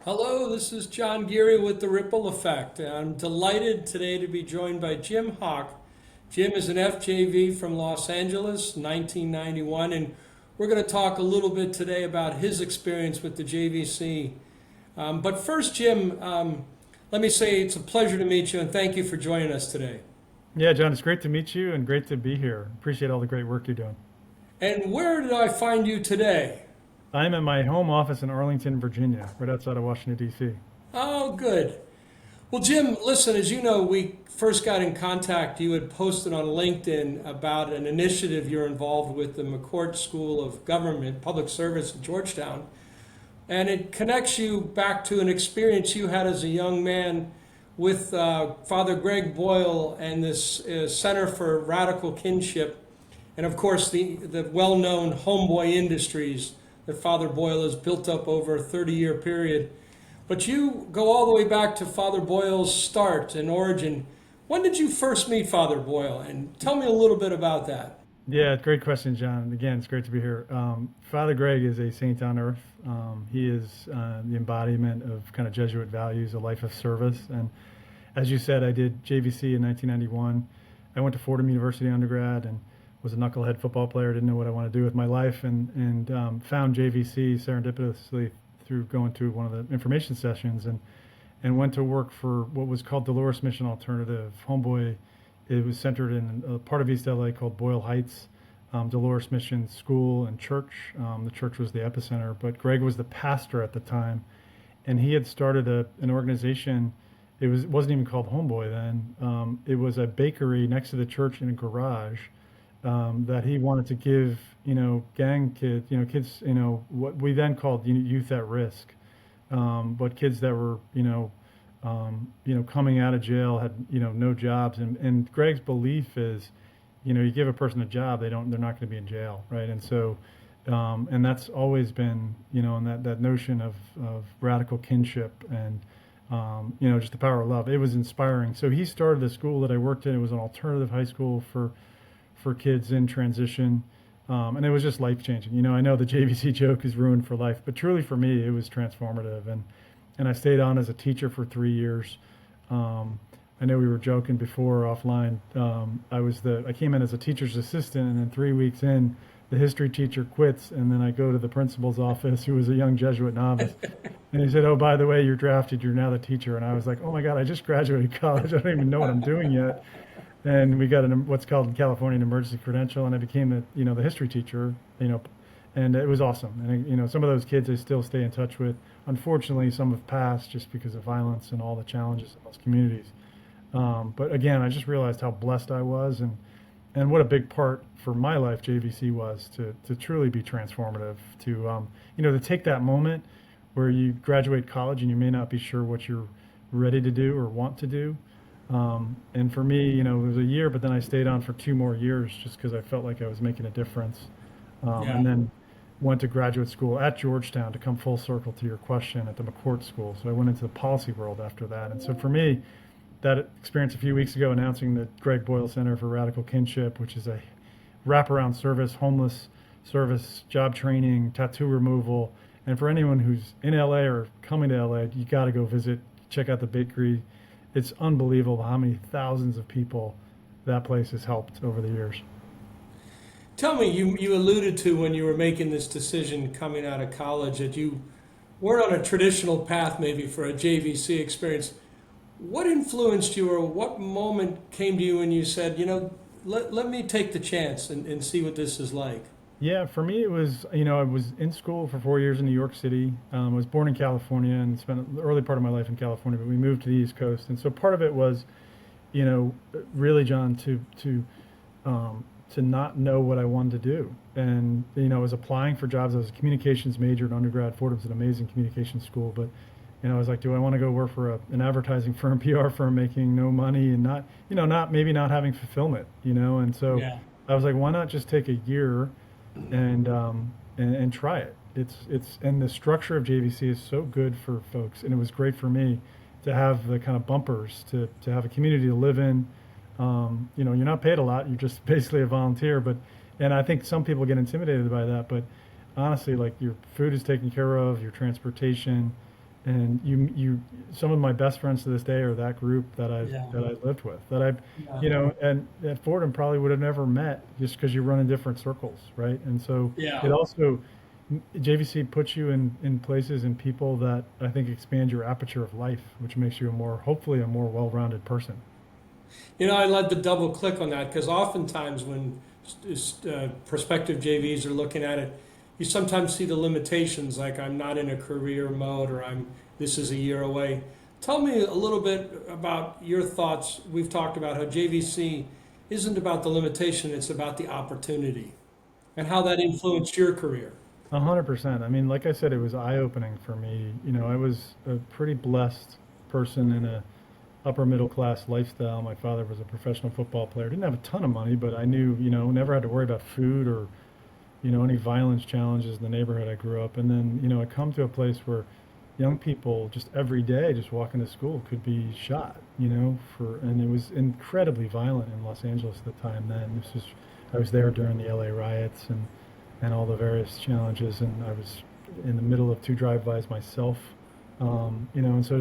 Hello, this is John Geary with The Ripple Effect. I'm delighted today to be joined by Jim Hock. Jim is an FJV from Los Angeles, 1991, and we're going to talk a little bit today about his experience with the JVC. But first, Jim, let me say it's a pleasure to meet you and thank you for joining us today. Yeah, John, it's great to meet you and great to be here. Appreciate all the great work you're doing. And where did I find you today? I'm at my home office in Arlington, Virginia, right outside of Washington, D.C. Oh, good. Well, Jim, listen, as you know, we first got in contact. You had posted on LinkedIn about an initiative you're involved with, the McCourt School of Government Public Service at Georgetown. And it connects you back to an experience you had as a young man with Father Greg Boyle and this Center for Radical Kinship. And of course, the well known homeboy industries that Father Boyle has built up over a 30-year period. But you go all the way back to Father Boyle's start and origin. When did you first meet Father Boyle? And tell me a little bit about that. Yeah, great question, John. And again, it's great to be here. Father Greg is a saint on earth. He is the embodiment of kind of Jesuit values, a life of service. And as you said, I did JVC in 1991. I went to Fordham University undergrad and was a knucklehead football player. Didn't know what I want to do with my life, and found JVC serendipitously through going to one of the information sessions and went to work for what was called Dolores Mission Alternative. Homeboy, it was centered in a part of East LA called Boyle Heights. Dolores Mission School and Church. The church was the epicenter, but Greg was the pastor at the time, and he had started an organization. It wasn't even called Homeboy then. It was a bakery next to the church in a garage that he wanted to give, gang kids, kids, what we then called youth at risk, but kids that were, coming out of jail had, no jobs. And Greg's belief is, you give a person a job, they're not going to be in jail, right? And so, and that's always been, and that notion of radical kinship and, just the power of love. It was inspiring. So he started the school that I worked in. It was an alternative high school for kids in transition. And it was just life changing. I know the JVC joke is ruined for life, but truly for me, it was transformative. And I stayed on as a teacher for 3 years. I know we were joking before offline. I came in as a teacher's assistant, and then 3 weeks in, the history teacher quits, and then I go to the principal's office, who was a young Jesuit novice, and he said, "Oh, by the way, you're drafted. You're now the teacher." And I was like, "Oh my God, I just graduated college. I don't even know what I'm doing yet." And we got what's called in California an emergency credential, and I became the history teacher, and it was awesome. And some of those kids I still stay in touch with. Unfortunately, some have passed just because of violence and all the challenges in those communities. But again, I just realized how blessed I was, and what a big part for my life JVC was to truly be transformative. To take that moment where you graduate college and you may not be sure what you're ready to do or want to do. And for me, it was a year, but then I stayed on for 2 more years just because I felt like I was making a difference. Yeah. And then went to graduate school at Georgetown to come full circle to your question at the McCourt School. So I went into the policy world after that. And so for me, that experience a few weeks ago announcing the Greg Boyle Center for Radical Kinship, which is a wraparound service, homeless service, job training, tattoo removal. And for anyone who's in LA or coming to LA, you got to go visit, check out the bakery. It's unbelievable how many thousands of people that place has helped over the years. Tell me, you alluded to when you were making this decision coming out of college that you weren't on a traditional path maybe for a JVC experience. What influenced you, or what moment came to you and you said, let me take the chance and see what this is like? Yeah, for me, it was, I was in school for 4 years in New York City. I was born in California and spent the early part of my life in California, but we moved to the East Coast. And so part of it was, you know, really, John, to not know what I wanted to do. And, I was applying for jobs. I was a communications major in undergrad. Fordham's an amazing communications school. But, I was like, do I want to go work for an advertising firm, PR firm, making no money and maybe not having fulfillment, And so Yeah. I was like, why not just take a year and try it? And the structure of JVC is so good for folks. And it was great for me to have the kind of bumpers, to have a community to live in. You're not paid a lot. You're just basically a volunteer. And I think some people get intimidated by that. But honestly, like your food is taken care of, your transportation, And some of my best friends to this day are that group Yeah. that I lived with, that I've, Yeah. and at Fordham probably would have never met just because you run in different circles, right? And so it Yeah. also, JVC puts you in places and people that I think expand your aperture of life, which makes you hopefully a more well-rounded person. I love to double click on that because oftentimes when prospective JVs are looking at it, you sometimes see the limitations, like I'm not in a career mode or this is a year away. Tell me a little bit about your thoughts. We've talked about how JVC isn't about the limitation, it's about the opportunity and how that influenced your career. 100%. I mean, like I said, it was eye-opening for me. I was a pretty blessed person in a upper middle class lifestyle. My father was a professional football player. Didn't have a ton of money, but I knew, never had to worry about food or, any violence challenges in the neighborhood I grew up. And then, I come to a place where young people just every day just walking to school could be shot, and it was incredibly violent in Los Angeles at the time then. I was there during the LA riots and all the various challenges, and I was in the middle of two drive-bys myself, and so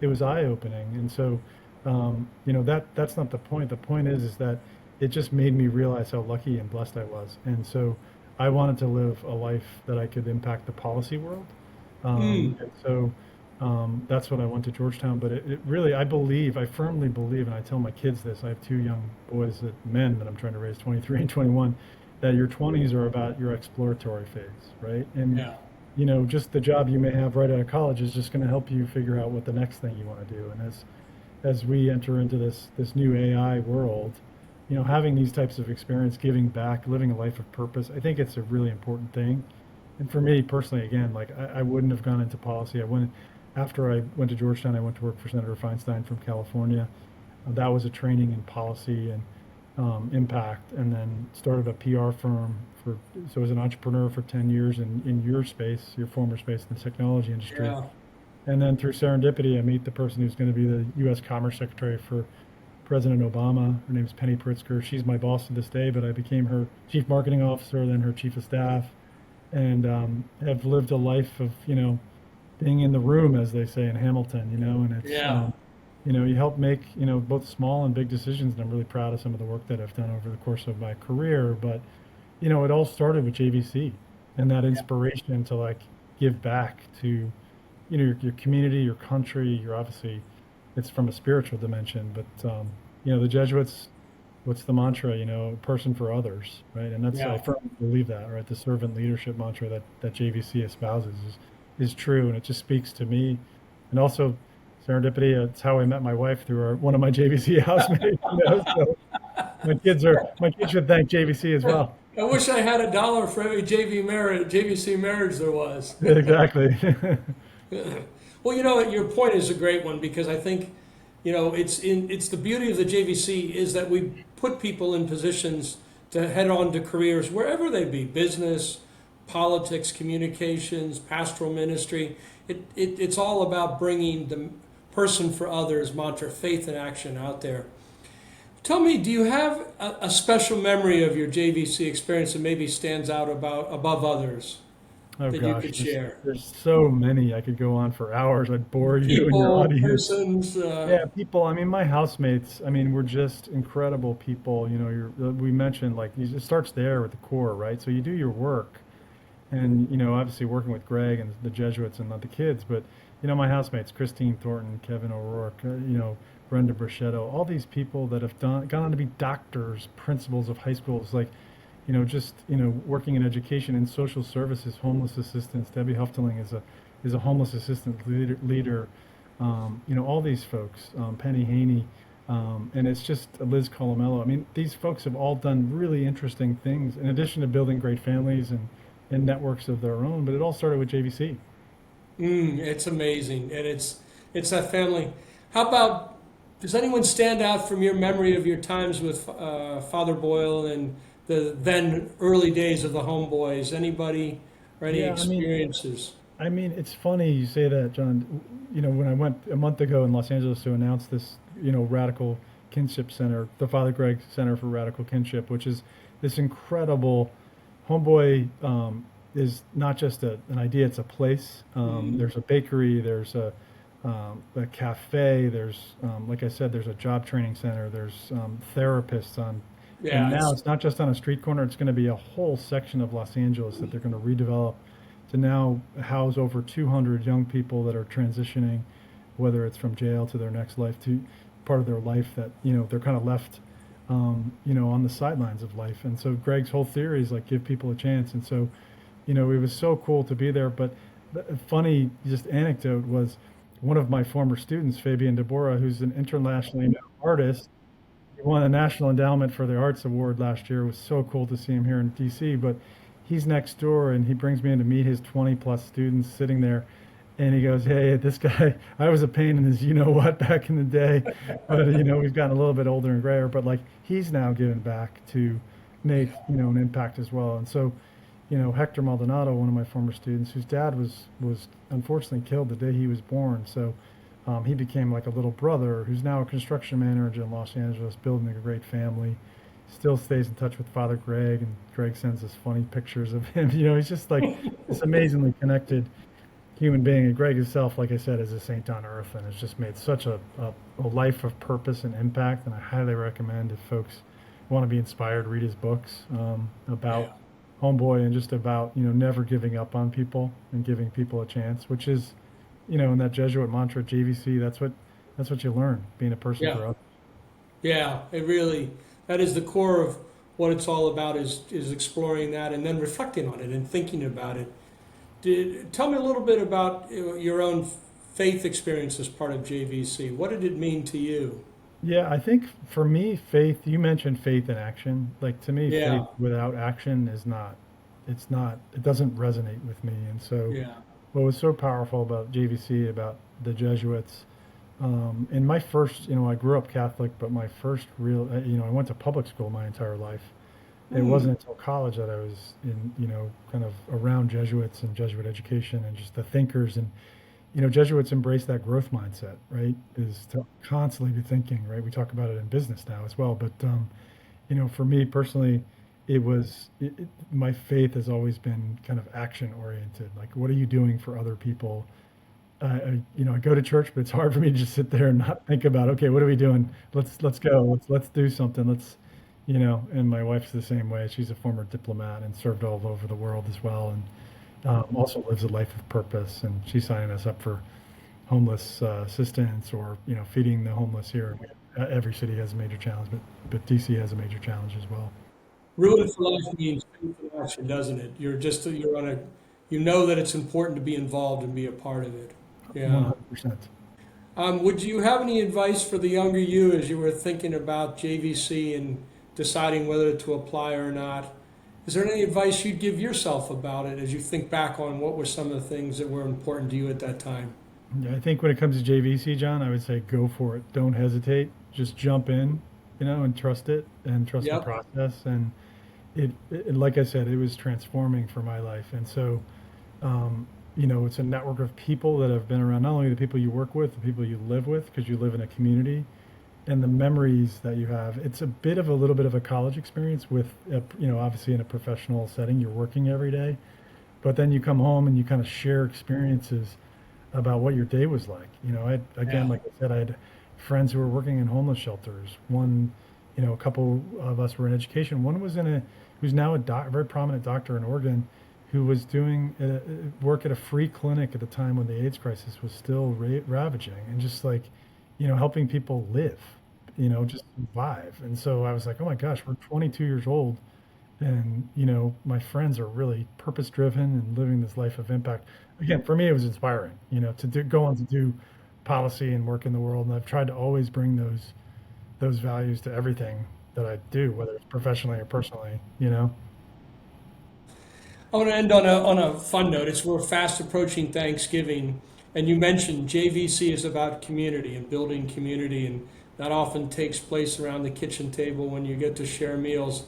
it was eye-opening, and so, that's not the point. The point is that it just made me realize how lucky and blessed I was, and so I wanted to live a life that I could impact the policy world, Mm, and so that's what I went to Georgetown. But it really, I firmly believe, and I tell my kids this. I have two young boys, men that I'm trying to raise, 23 and 21, that your 20s are about your exploratory phase, right? And yeah. just the job you may have right out of college is just going to help you figure out what the next thing you want to do. And as we enter into this new AI world, having these types of experience, giving back, living a life of purpose, I think it's a really important thing. And for me personally, again, like I wouldn't have gone into policy. After I went to Georgetown, I went to work for Senator Feinstein from California. That was a training in policy and impact, and then started a PR firm so as an entrepreneur for 10 years in your space, your former space in the technology industry. Yeah. And then through serendipity, I meet the person who's going to be the U.S. Commerce Secretary for President Obama. Her name is Penny Pritzker. She's my boss to this day, but I became her chief marketing officer, then her chief of staff, and have lived a life of, being in the room, as they say in Hamilton, and it's, Yeah. you help make, both small and big decisions. And I'm really proud of some of the work that I've done over the course of my career. But, it all started with JVC and that inspiration to like give back to, your community, your country, obviously it's from a spiritual dimension, but, the Jesuits, what's the mantra, person for others, right? And I Yeah. firmly believe that, right? The servant leadership mantra that JVC espouses is true. And it just speaks to me. And also, serendipity, it's how I met my wife through one of my JVC housemates. So my kids should thank JVC as well. I wish I had $1 for every JVC marriage there was. Exactly. Well, your point is a great one because I think, it's the beauty of the JVC is that we put people in positions to head on to careers wherever they be, business, politics, communications, pastoral ministry. It's all about bringing the person for others mantra, faith and action out there. Tell me, do you have a special memory of your JVC experience that maybe stands out above others Oh that you gosh, could share? there's so many. I could go on for hours. I'd bore you and your People, audience. persons, Yeah, people. I mean, my housemates. I mean, we're just incredible people. We mentioned like it starts there with the core, right? So you do your work, and obviously working with Greg and the Jesuits and not the kids, but my housemates, Christine Thornton, Kevin O'Rourke, Brenda Brachetto, all these people that have gone on to be doctors, principals of high schools, like just working in education and social services, homeless assistance. Debbie Hufteling is a homeless assistant leader. All these folks, Penny Haney, and it's just Liz Colomello. I mean, these folks have all done really interesting things in addition to building great families and networks of their own. But it all started with JVC. it's amazing, and it's that family. How about, does anyone stand out from your memory of your times with Father Boyle and the then early days of the Homeboys? Anybody or any Yeah, experiences? it's funny you say that, John. When I went a month ago in Los Angeles to announce this, Radical Kinship Center, the Father Greg Center for Radical Kinship, which is this incredible homeboy is not just an idea; it's a place. There's a bakery, there's a cafe, there's like I said, there's a job training center, there's therapists on, and Yeah, now it's it's not just on a street corner. It's going to be a whole section of Los Angeles that they're going to redevelop to now house over 200 young people that are transitioning, whether it's from jail to their next life to part of their life that they're kind of left on the sidelines of life. And so Greg's whole theory is like give people a chance. And so it was so cool to be there. But the funny just anecdote was one of my former students, Fabian Deborah, who's an internationally known artist. He won a National Endowment for the Arts Award last year. It was so cool to see him here in DC. But he's next door, and he brings me in to meet his 20 plus students sitting there. And he goes, "Hey, this guy, I was a pain in his what back in the day, but we've gotten a little bit older and grayer. But like he's now giving back to make an impact as well." And so, Hector Maldonado, one of my former students, whose dad was unfortunately killed the day he was born. So he became like a little brother who's now a construction manager in Los Angeles, building a great family. Still stays in touch with Father Greg, and Greg sends us funny pictures of him. He's just like this amazingly connected human being. And Greg himself, like I said, is a saint on earth and has just made such a life of purpose and impact. And I highly recommend if folks want to be inspired, read his books about Homeboy and just about, never giving up on people and giving people a chance, which is, in that Jesuit mantra, JVC, that's what you learn, being a person yeah. for others. Yeah, it really, that is the core of what it's all about is exploring that and then reflecting on it and thinking about it. Tell me a little bit about your own faith experience as part of JVC. What did it mean to you? Yeah, I think for me, faith, you mentioned faith in action. Like to me, faith Yeah, without action it doesn't resonate with me. And so yeah. what was so powerful about JVC, about the Jesuits, in my first, I grew up Catholic, but my first real, I went to public school my entire life. It Hmm. wasn't until college that I was in, kind of around Jesuits and Jesuit education and just the thinkers. And Jesuits embrace that growth mindset, right? Is to constantly be thinking, right? We talk about it in business now as well. But, for me personally, my faith has always been kind of action oriented. Like, what are you doing for other people? I go to church, but it's hard for me to just sit there and not think about, okay, what are we doing? Let's go. Let's do something. And my wife's the same way. She's a former diplomat and served all over the world as well. And also lives a life of purpose, and she's signing us up for homeless assistance or feeding the homeless here. Every city has a major challenge, but DC has a major challenge as well. Ruin for life means faith in action, doesn't it? You're on a, you know that it's important to be involved and be a part of it. Yeah. 100%. Would you have any advice for the younger you as you were thinking about JVC and deciding whether to apply or not? Is there any advice you'd give yourself about it as you think back on what were some of the things that were important to you at that time? Yeah, I think when it comes to JVC, John, I would say go for it. Don't hesitate. Just jump in, and trust it and trust the Yep. process. And like I said, it was transforming for my life. And so, it's a network of people that have been around, not only the people you work with, the people you live with, because you live in a community, and the memories that you have. It's a little bit of a college experience with, obviously in a professional setting, you're working every day, but then you come home and you kind of share experiences about what your day was like. Again, Yeah. like I said, I had friends who were working in homeless shelters. One, a couple of us were in education. One who's now a very prominent doctor in Oregon, who was doing work at a free clinic at the time when the AIDS crisis was still ravaging, and just like, helping people live, just survive. And so I was like, oh my gosh, we're 22 years old, and my friends are really purpose driven and living this life of impact. Again, for me, it was inspiring, go on to do policy and work in the world. And I've tried to always bring those values to everything that I do, whether it's professionally or personally. I want to end on a fun note. We're fast approaching Thanksgiving, and you mentioned JVC is about community and building community, and that often takes place around the kitchen table when you get to share meals.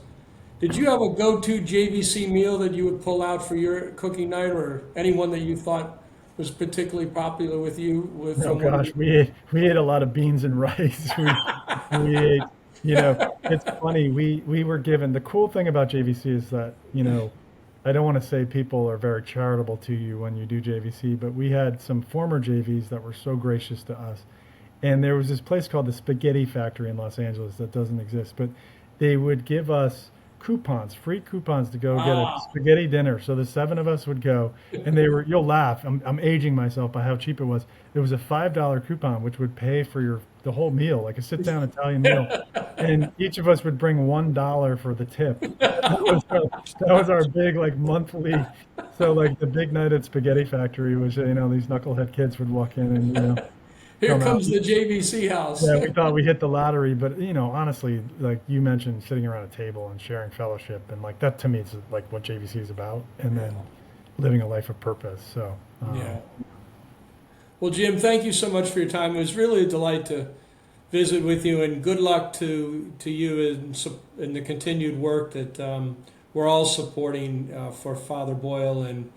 Did you have a go-to JVC meal that you would pull out for your cooking night, or anyone that you thought was particularly popular with you with Oh from one of gosh, your? we ate a lot of beans and rice. We ate, it's funny. We were given the cool thing about JVC is that I don't want to say people are very charitable to you when you do JVC, but we had some former JVs that were so gracious to us. And there was this place called the Spaghetti Factory in Los Angeles that doesn't exist, but they would give us coupons, free coupons to go get a Ah, spaghetti dinner. So the seven of us would go, and they were, you'll laugh, I'm aging myself by how cheap it was. It was a $5 coupon, which would pay for the whole meal, like a sit down Italian meal. And each of us would bring $1 for the tip. That was our big, like, monthly. So, like, the big night at Spaghetti Factory was, these knucklehead kids would walk in and, here come out. comes the JVC house. Yeah, we thought we hit the lottery, but honestly, like you mentioned, sitting around a table and sharing fellowship, and like that to me is like what JVC is about, and then living a life of purpose. So, Yeah. Well, Jim, thank you so much for your time. It was really a delight to visit with you, and good luck to you in the continued work that we're all supporting for Father Boyle and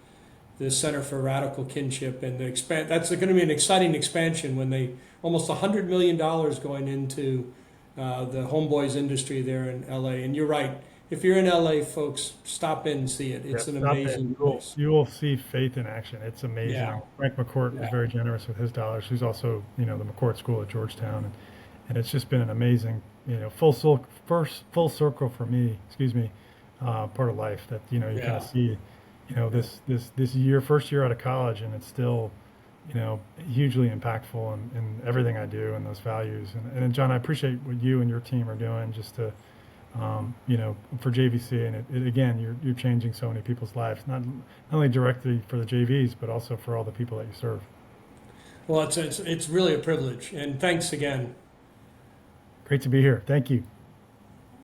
the Center for Radical Kinship, and that's going to be an exciting expansion when they almost $100 million going into the homeboys industry there in LA. And you're right. If you're in LA, folks, stop in and see it. yeah, It's an stop it. amazing place. You will see faith in action. It's amazing. Yeah. Frank McCourt was Yeah. very generous with his dollars. He's also, the McCourt School at Georgetown, and it's just been an amazing, full circle for me. Excuse me, part of life that you kind Yeah. of see. This year, first year out of college, and it's still, hugely impactful in everything I do and those values. And John, I appreciate what you and your team are doing just to, for JVC. And again, you're changing so many people's lives, not only directly for the JVs, but also for all the people that you serve. Well, it's really a privilege, and thanks again. Great to be here. Thank you.